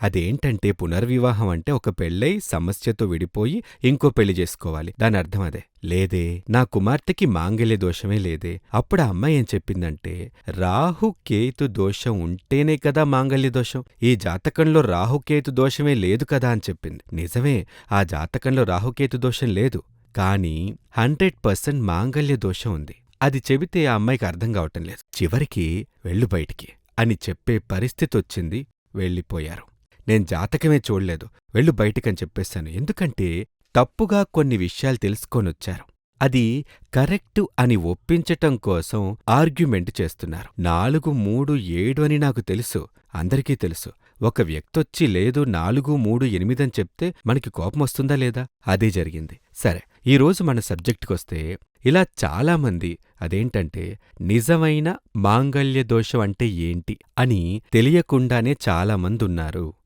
అదేంటంటే పునర్వివాహం అంటే ఒక పెళ్ళై సమస్యతో విడిపోయి ఇంకో పెళ్లి చేసుకోవాలి. దానర్థం అదే. లేదే, నా కుమార్తెకి మాంగల్య దోషమే లేదే. అప్పుడు ఆ అమ్మాయి ఏం చెప్పిందంటే, రాహుకేతు దోషం ఉంటేనే కదా మాంగల్య దోషం. ఈ జాతకంలో రాహుకేతు దోషమే లేదు కదా అని చెప్పింది. నిజమే, ఆ జాతకంలో రాహుకేతు దోషం లేదు. కానీ 100% మాంగల్య దోషం ఉంది. అది చెబితే ఆ అమ్మాయికి అర్థం కావటం లేదు. చివరికి వెళ్ళు బయటికి అని చెప్పే పరిస్థితొచ్చింది. వెళ్ళిపోయారు. నేను జాతకమే చూడలేదు, వెళ్ళు బయటికని చెప్పేశాను. ఎందుకంటే తప్పుగా కొన్ని విషయాలు తెలుసుకొనొచ్చారు. అది కరెక్టు అని ఒప్పించటం కోసం ఆర్గ్యుమెంట్ చేస్తున్నారు. 4, 3, 7 అని నాకు తెలుసు, అందరికీ తెలుసు. ఒక వ్యక్తొచ్చి లేదు 4, 3, 8 అని చెప్తే మనకి కోపమొస్తుందా లేదా? అదే జరిగింది. సరే, ఈరోజు మన సబ్జెక్టుకొస్తే ఇలా చాలామంది అదేంటంటే నిజమైన మాంగల్య దోషం అంటే ఏంటి అని తెలియకుండానే చాలామందున్నారు.